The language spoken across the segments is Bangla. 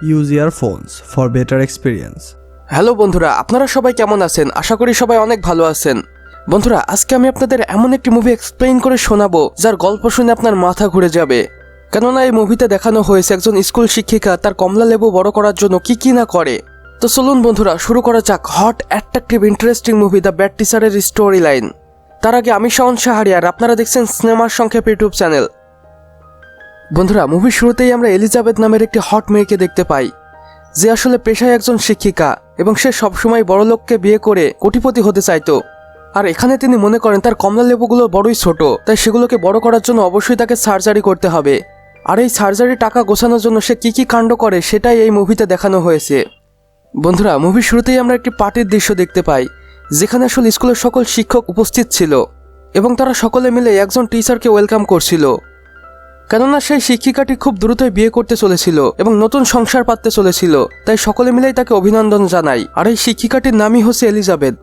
Use your phones for better experience. Hello বন্ধুরা, আপনারা সবাই কেমন আছেন? আশা করি সবাই অনেক ভালো আছেন। বন্ধুরা, আজকে আমি আপনাদের এমন একটি মুভি এক্সপ্লেইন করে শোনাবো যার গল্প শুনে আপনার মাথা ঘুরে যাবে। কেননা এই মুভিতে দেখানো হয়েছে একজন স্কুল শিক্ষিকা তার কমলা লেবু বড় করার জন্য কি না করে। তো চলুন বন্ধুরা, শুরু করা যাক hot attractive interesting movie the bad টিচারের স্টোরি লাইন। তার আগে আমি শাওন শাহরিয়ার, আপনারা দেখছেন সিনেমার সংক্ষেপ ইউটিউব চ্যানেল। বন্ধুরা, মুভির শুরুতেই আমরা এলিজাবেথ নামের একটি হট মেয়েকে দেখতে পাই, যে আসলে পেশায় একজন শিক্ষিকা এবং সে সবসময় বড়লোককে বিয়ে করে কোটিপতি হতে চাইতো। আর এখানে তিনি মনে করেন তার কমলা লেবুগুলো বড়ই ছোট, তাই সেগুলোকে বড় করার জন্য অবশ্যই তাকে সার্জারি করতে হবে। আর এই সার্জারি টাকা গোছানোর জন্য সে কি কাণ্ড করে সেটাই এই মুভিতে দেখানো হয়েছে। বন্ধুরা, মুভির শুরুতেই আমরা একটি পার্টির দৃশ্য দেখতে পাই, যেখানে আসলে স্কুলের সকল শিক্ষক উপস্থিত ছিল এবং তারা সকলে মিলে একজন টিচারকে ওয়েলকাম করছিল। কেননা সেই শিক্ষিকাটি খুব দ্রুতই বিয়ে করতে চলেছিল এবং নতুন সংসার পাততে চলেছিল, তাই সকলে মিলেই তাকে অভিনন্দন জানায়। আর এই শিক্ষিকাটির নামই হচ্ছে এলিজাবেথ।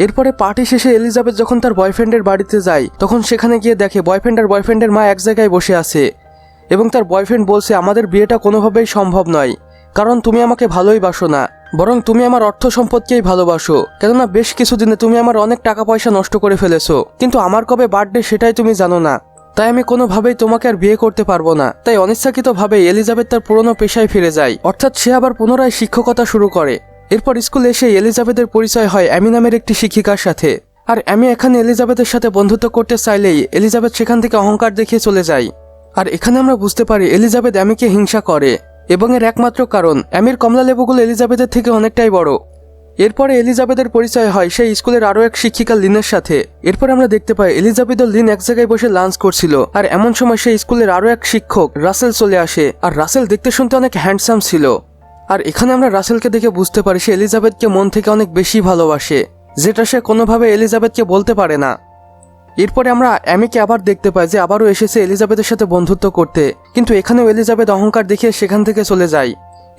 এরপরে পার্টি শেষে এলিজাবেথ যখন তার বয়ফ্রেন্ডের বাড়িতে যায়, তখন সেখানে গিয়ে দেখে বয়ফ্রেন্ড আর বয়ফ্রেন্ডের মা এক জায়গায় বসে আছে এবং তার বয়ফ্রেন্ড বলছে, আমাদের বিয়েটা কোনোভাবেই সম্ভব নয়, কারণ তুমি আমাকে ভালোই বাসো না, বরং তুমি আমার অর্থ সম্পদকেই ভালোবাসো। কেননা বেশ কিছুদিনে তুমি আমার অনেক টাকা পয়সা নষ্ট করে ফেলেছো, কিন্তু আমার কবে বার্থডে সেটাই তুমি জানো না, তাই আমি কোনোভাবেই তোমাকে আর বিয়ে করতে পারবো না। তাই অনিচ্ছাকৃতভাবেই এলিজাবেথ তার পুরনো পেশায় ফিরে যায়, অর্থাৎ সে আবার পুনরায় শিক্ষকতা শুরু করে। এরপর স্কুলে এসে এলিজাবেথের পরিচয় হয় অ্যামি নামের একটি শিক্ষিকার সাথে। আর অ্যামি এখানে এলিজাবেথের সাথে বন্ধুত্ব করতে চাইলেই এলিজাবেথ সেখান থেকে অহংকার দেখিয়ে চলে যায়। আর এখানে আমরা বুঝতে পারি এলিজাবেথ অ্যামিকে হিংসা করে এবং এর একমাত্র কারণ অ্যামির কমলা লেবুগুলো এলিজাবেথের থেকে অনেকটাই বড়। এরপরে এলিজাবেথের পরিচয় হয় সেই স্কুলের আরও এক শিক্ষিকা লিনের সাথে। এরপর আমরা দেখতে পাই এলিজাবেথ ও লিন এক জায়গায় বসে লাঞ্চ করছিল, আর এমন সময় সেই স্কুলের আরও এক শিক্ষক রাসেল চলে আসে। আর রাসেল দেখতে শুনতে অনেক হ্যান্ডসাম ছিল। আর এখানে আমরা রাসেলকে দেখে বুঝতে পারি সে এলিজাবেথকে মন থেকে অনেক বেশি ভালোবাসে, যেটা সে কোনোভাবে এলিজাবেথকে বলতে পারে না। এরপরে আমরা অ্যামিকে আবার দেখতে পাই যে আবারও এসেছে এলিজাবেথের সাথে বন্ধুত্ব করতে, কিন্তু এখানেও এলিজাবেথ অহংকার দেখিয়ে সেখান থেকে চলে যায়।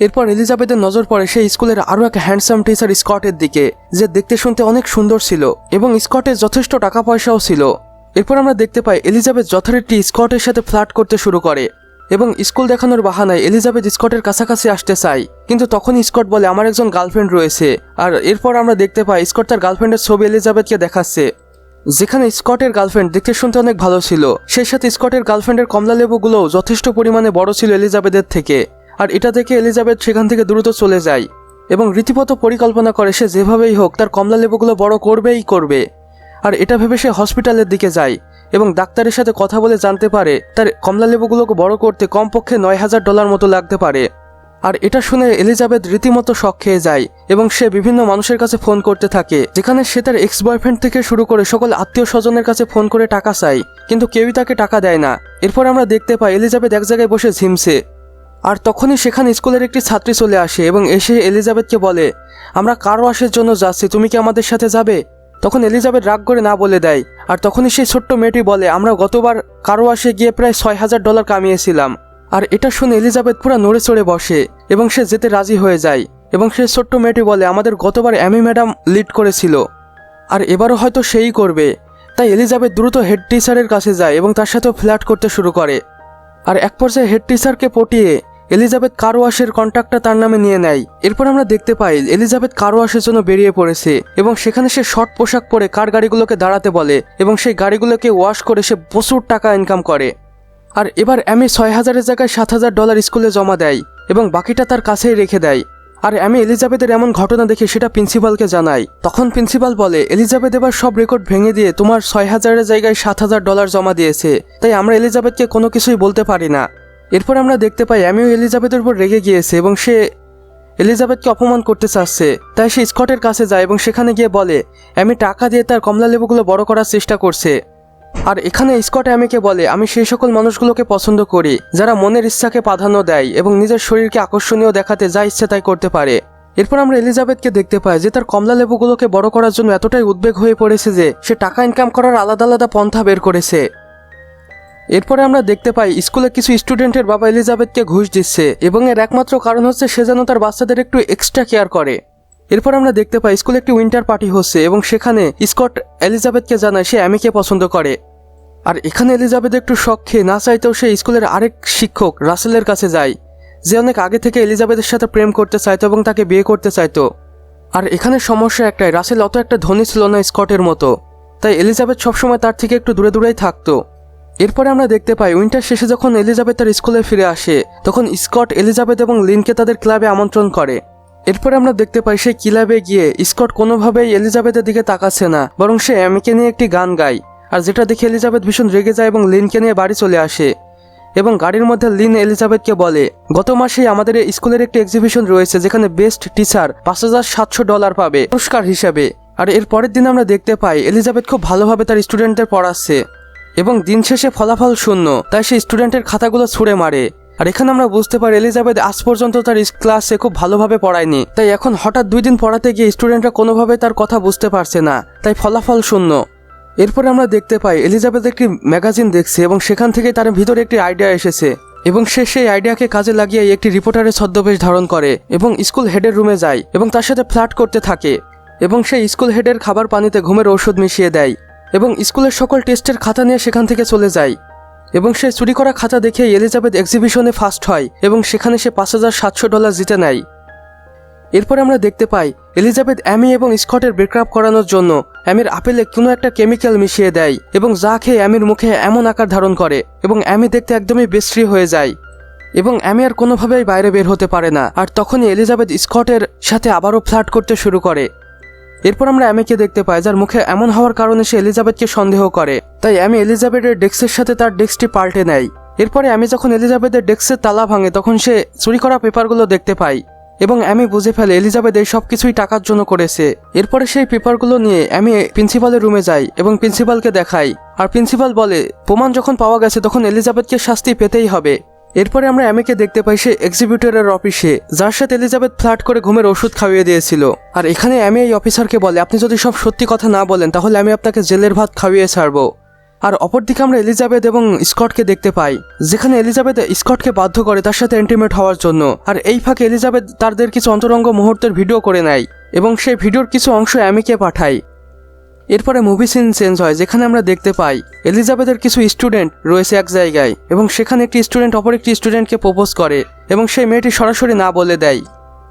এরপর এলিজাবেথের নজর পড়ে সেই স্কুলের আরও এক হ্যান্ডসাম টিচার স্কটের দিকে, যে দেখতে শুনতে অনেক সুন্দর ছিল এবং স্কটের যথেষ্ট টাকা পয়সাও ছিল। এরপর আমরা দেখতে পাই এলিজাবেথ যথারীতি স্কটের সাথে ফ্লার্ট করতে শুরু করে এবং স্কুল দেখানোর বাহানায় এলিজাবেথ স্কটের কাছাকাছি আসতে চায়, কিন্তু তখন স্কট বলে আমার একজন গার্লফ্রেন্ড রয়েছে। আর এরপর আমরা দেখতে পাই স্কট তার গার্লফ্রেন্ডের ছবি এলিজাবেথকে দেখাচ্ছে, যেখানে স্কটের গার্লফ্রেন্ড দেখতে শুনতে অনেক ভালো ছিল, সেই সাথে স্কটের গার্লফ্রেন্ডের কমলা লেবুগুলোও যথেষ্ট পরিমাণে বড় ছিল এলিজাবেথের থেকে। আর এটা দেখে এলিজাবেথ সেখান থেকে দ্রুত চলে যায় এবং রীতিমতো পরিকল্পনা করে সে যেভাবেই হোক তার কমলা লেবুগুলো বড় করবেই করবে। আর এটা ভেবে সে হসপিটালের দিকে যায় এবং ডাক্তারের সাথে কথা বলে জানতে পারে তার কমলা লেবুগুলোকে বড় করতে কমপক্ষে $9,000 মতো লাগতে পারে। আর এটা শুনে এলিজাবেথ রীতিমতো শক খেয়ে যায় এবং সে বিভিন্ন মানুষের কাছে ফোন করতে থাকে, যেখানে সে তার এক্স বয়ফ্রেন্ড থেকে শুরু করে সকল আত্মীয় স্বজনের কাছে ফোন করে টাকা চায়, কিন্তু কেউই তাকে টাকা দেয় না। এরপর আমরা দেখতে পাই এলিজাবেথ এক জায়গায় বসে ঝিমছে, আর তখনই সেখানে স্কুলের একটি ছাত্রী চলে আসে এবং এসে এলিজাবেথকে বলে, আমরা কার ওয়াশের জন্য যাচ্ছি, তুমি কি আমাদের সাথে যাবে? তখন এলিজাবেথ রাগ করে না বলে দেয়। আর তখনই সেই ছোট্ট মেয়েটি বলে, আমরা গতবার কার ওয়াশে গিয়ে প্রায় $6,000 কামিয়েছিলাম। আর এটা শুনে এলিজাবেথ পুরো নড়ে চড়ে বসে এবং সে যেতে রাজি হয়ে যায় এবং সেই ছোট্ট মেয়েটি বলে, আমাদের গতবার অ্যামি ম্যাডাম লিড করেছিল আর এবারও হয়তো সেই করবে। তাই এলিজাবেথ দ্রুত হেড টিচারের কাছে যায় এবং তার সাথেও ফ্ল্যাট করতে শুরু করে। আর এক পর্যায়ে হেড টিচারকে পটিয়ে এলিজাবেথ কার ওয়াশের কন্ট্রাক্টটা তার নামে নিয়ে নেয়। এরপর আমরা দেখতে পাই এলিজাবেথ কার ওয়াশের জন্য বেরিয়ে পড়েছে এবং সেখানে সে শর্ট পোশাক পরে কার গাড়িগুলোকে দাঁড়াতে বলে এবং সেই গাড়িগুলোকে ওয়াশ করে সে প্রচুর টাকা ইনকাম করে। আর এবার অ্যামি 6,000-এর জায়গায় $7,000 স্কুলে জমা দেয় এবং বাকিটা তার কাছেই রেখে দেয়। আর অ্যামি এলিজাবেথের এমন ঘটনা দেখে সেটা প্রিন্সিপালকে জানায়। তখন প্রিন্সিপাল বলে, এলিজাবেথ এবার সব রেকর্ড ভেঙে দিয়ে তোমার 6,000-এর জায়গায় $7,000 জমা দিয়েছে, তাই আমরা এলিজাবেথকে কোনো কিছুই বলতে পারি না। এরপর আমরা দেখতে পাই অ্যামিও এলিজাবেথের উপর রেগে গিয়েছে এবং সে এলিজাবেথকে অপমান করতে চাচ্ছে, তাই সে স্কটের কাছে যায় এবং সেখানে গিয়ে বলে অ্যামি টাকা দিয়ে তার কমলা লেবুগুলো বড় করার চেষ্টা করছে। আর এখানে স্কট অ্যামিকে বলে, আমি সেই সকল মানুষগুলোকে পছন্দ করি যারা মনের ইচ্ছাকে প্রাধান্য দেয় এবং নিজের শরীরকে আকর্ষণীয় দেখাতে যা ইচ্ছে তাই করতে পারে। এরপর আমরা এলিজাবেথকে দেখতে পাই যে তার কমলা লেবুগুলোকে বড় করার জন্য এতটাই উদ্বেগ হয়ে পড়েছে যে সে টাকা ইনকাম করার আলাদা আলাদা পন্থা বের করেছে। এরপরে আমরা দেখতে পাই স্কুলে কিছু স্টুডেন্টের বাবা এলিজাবেথকে ঘুষ দিচ্ছে এবং এর একমাত্র কারণ হচ্ছে সে যেন তার বাচ্চাদের একটু এক্সট্রা কেয়ার করে। এরপর আমরা দেখতে পাই স্কুলে একটি উইন্টার পার্টি হচ্ছে এবং সেখানে স্কট এলিজাবেথকে জানায় সে অ্যামিকে পছন্দ করে। আর এখানে এলিজাবেথ একটু শক খেয়ে না চাইতেও সে স্কুলের আরেক শিক্ষক রাসেলের কাছে যায়, যে অনেক আগে থেকে এলিজাবেথের সাথে প্রেম করতে চাইতো এবং তাকে বিয়ে করতে চাইতো। আর এখানে সমস্যা একটাই, রাসেল অত একটা ধনী ছিল না স্কটের মতো, তাই এলিজাবেথ সবসময় তার থেকে একটু দূরে দূরেই থাকতো। এরপরে আমরা দেখতে পাই উইন্টার শেষে যখন এলিজাবেথ তার স্কুলে ফিরে আসে তখন স্কট এলিজাবেথ এবং লিনকে তাদের ক্লাবে আমন্ত্রণ করে। এরপরে আমরা দেখতে পাই সেই ক্লাবে গিয়ে স্কট কোনোভাবেই এলিজাবেথের দিকে তাকাচ্ছে না, বরং সে অ্যামিকে নিয়ে একটি গান গায়। আর যেটা দেখে এলিজাবেথ ভীষণ রেগে যায় এবং লিনকে নিয়ে বাড়ি চলে আসে। এবং গাড়ির মধ্যে লিন এলিজাবেথকে বলে, গত মাসেই আমাদের এই স্কুলের একটি এক্সিবিশন রয়েছে যেখানে বেস্ট টিচার $5,700 পাবে পুরস্কার হিসাবে। আর এর পরের দিন আমরা দেখতে পাই এলিজাবেথ খুব ভালোভাবে তার স্টুডেন্টদের পড়াচ্ছে এবং দিন শেষে ফলাফল শূন্য, তাই সে স্টুডেন্টের খাতাগুলো ছুঁড়ে মারে। আর এখানে আমরা বুঝতে পারি এলিজাবেথ আজ পর্যন্ত তার ক্লাসে খুব ভালোভাবে পড়ায়নি, তাই এখন হঠাৎ 2 দিন পড়াতে গিয়ে স্টুডেন্টরা কোনোভাবে তার কথা বুঝতে পারছে না, তাই ফলাফল শূন্য। এরপরে আমরা দেখতে পাই এলিজাবেথ একটি ম্যাগাজিন দেখছে এবং সেখান থেকে তার ভিতরে একটি আইডিয়া এসেছে এবং সে সেই আইডিয়াকে কাজে লাগিয়ে একটি রিপোর্টারের ছদ্মবেশ ধারণ করে এবং স্কুল হেডের রুমে যায় এবং তার সাথে ফ্লার্ট করতে থাকে এবং সেই স্কুল হেডের খাবার পানিতে ঘুমের ঔষধ মিশিয়ে দেয় এবং স্কুলের সকল টেস্টের খাতা নিয়ে সেখান থেকে চলে যায়। এবং সে চুরি করা খাতা দেখে এলিজাবেথ এক্সিবিশনে ফার্স্ট হয় এবং সেখানে সে $5,700 জিতে নেয়। এরপরে আমরা দেখতে পাই এলিজাবেথ অ্যামি এবং স্কটের ব্রেকআপ করানোর জন্য অ্যামির আপেলে কোনো একটা কেমিক্যাল মিশিয়ে দেয় এবং যা খেয়ে অ্যামির মুখে এমন আকার ধারণ করে এবং অ্যামি দেখতে একদমই বিশ্রী হয়ে যায় এবং অ্যামি আর কোনোভাবেই বাইরে বের হতে পারে না। আর তখনই এলিজাবেথ স্কটের সাথে আবারও ফ্লার্ট করতে শুরু করে। এরপর আমরা অ্যামিকে দেখতে পাই যার মুখে এমন হওয়ার কারণে সে এলিজাবেথকে সন্দেহ করে, তাই অ্যামি এলিজাবেথের ডেস্কের সাথে তার ডেস্কটি পাল্টে নেয়। এরপরে অ্যামি যখন এলিজাবেথের ডেস্কের তালা ভাঙে তখন সে চুরি করা পেপারগুলো দেখতে পায় এবং অ্যামি বুঝে ফেলে এলিজাবেথ এই সব কিছুই টাকার জন্য করেছে। এরপরে সেই পেপারগুলো নিয়ে অ্যামি প্রিন্সিপালের রুমে যায় এবং প্রিন্সিপালকে দেখায়। আর প্রিন্সিপাল বলে প্রমাণ যখন পাওয়া গেছে তখন এলিজাবেথকে শাস্তি পেতেই হবে। এরপরে আমরা অ্যামিকে দেখতে পাই সে এক্সিবিউটরের অফিসে, যার সাথে এলিজাবেথ ফ্লার্ট করে ঘুমের ওষুধ খাইয়ে দিয়েছিল। আর এখানে অ্যামি এই অফিসারকে বলে, আপনি যদি সব সত্যি কথা না বলেন তাহলে আমি আপনাকে জেলের ভাত খাইয়ে ছাড়বো। আর অপরদিকে আমরা এলিজাবেথ এবং স্কটকে দেখতে পাই, যেখানে এলিজাবেথ স্কটকে বাধ্য করে তার সাথে ইন্টিমেট হওয়ার জন্য। আর এই ফাঁকে এলিজাবেথ তাদের কিছু অন্তরঙ্গ মুহূর্তের ভিডিও করে নেয় এবং সেই ভিডিওর কিছু অংশ অ্যামিকে পাঠায়। এরপরে মুভি সিন চেঞ্জ হয়, যেখানে আমরা দেখতে পাই এলিজাবেথের কিছু স্টুডেন্ট রয়েছে এক জায়গায় এবং সেখানে একটি স্টুডেন্ট অপর একটি স্টুডেন্টকে প্রপোজ করে এবং সেই মেয়েটি সরাসরি না বলে দেয়।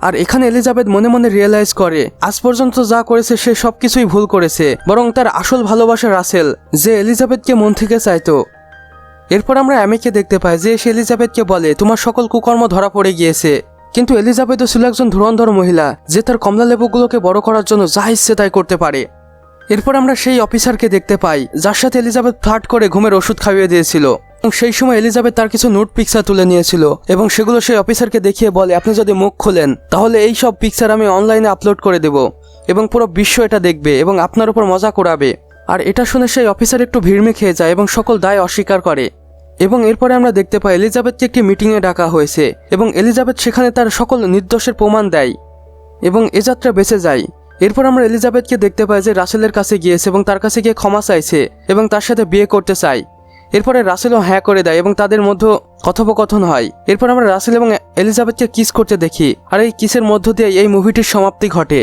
আর এখানে এলিজাবেথ মনে মনে রিয়েলাইজ করে আজ পর্যন্ত যা করেছে সে সব কিছুই ভুল করেছে, বরং তার আসল ভালোবাসা রাসেল, যে এলিজাবেথকে মন থেকে চাইতো। এরপর আমরা অ্যামিকে দেখতে পাই যে সে এলিজাবেথকে বলে তোমার সকল কুকর্ম ধরা পড়ে গিয়েছে, কিন্তু এলিজাবেথও ছিল একজন ধুরন্ধর মহিলা যে তার কমলা লেবুগুলোকে বড় করার জন্য যা ইচ্ছে তাই করতে পারে। এরপর আমরা সেই অফিসারকে দেখতে পাই যার সাথে এলিজাবেথ ফ্লার্ট করে ঘুমের ওষুধ খাইয়ে দিয়েছিল এবং সেই সময় এলিজাবেথ তার কিছু নোট পিকচার তুলে নিয়েছিল এবং সেগুলো সেই অফিসারকে দেখিয়ে বলে আপনি যদি মুখ খোলেন তাহলে এই সব পিকচার আমি অনলাইনে আপলোড করে দেব এবং পুরো বিশ্ব এটা দেখবে এবং আপনার উপর মজা করাবে। আর এটা শুনে সেই অফিসার একটু ভিড়মে খেয়ে যায় এবং সকল দায় অস্বীকার করে। এবং এরপরে আমরা দেখতে পাই এলিজাবেথকে একটি মিটিংয়ে ডাকা হয়েছে এবং এলিজাবেথ সেখানে তার সকল নির্দোষের প্রমাণ দেয় এবং এ যাত্রা বেঁচে যায়। এরপর আমরা এলিজাবেথকে দেখতে পাই যে রাসেলের কাছে গিয়েছে এবং তার কাছে গিয়ে ক্ষমা চাইছে এবং তার সাথে বিয়ে করতে চায়। এরপরে রাসেলও হ্যাঁ করে দেয় এবং তাদের মধ্যে কথোপকথন হয়। এরপর আমরা রাসেল এবং এলিজাবেথকে কিস করতে দেখি আর এই কিসের মধ্য দিয়ে এই মুভিটির সমাপ্তি ঘটে।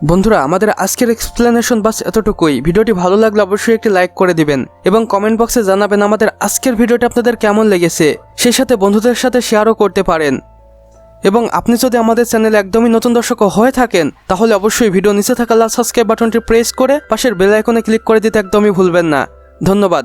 বন্ধুরা, আমাদের আজকের এক্সপ্লেনেশন বাস এতটুকুই। ভিডিওটি ভালো লাগলে অবশ্যই একটি লাইক করে দিবেন এবং কমেন্ট বক্সে জানাবেন আমাদের আজকের ভিডিওটি আপনাদের কেমন লেগেছে, সেই সাথে বন্ধুদের সাথে শেয়ারও করতে পারেন। এবং আপনি যদি আমাদের চ্যানেলে একদমই নতুন দর্শক হয়ে থাকেন তাহলে অবশ্যই ভিডিও নিচে থাকা লাল সাবস্ক্রাইব বাটনটি প্রেস করে পাশের বেল আইকনে ক্লিক করে দিতে একদমই ভুলবেন না। ধন্যবাদ।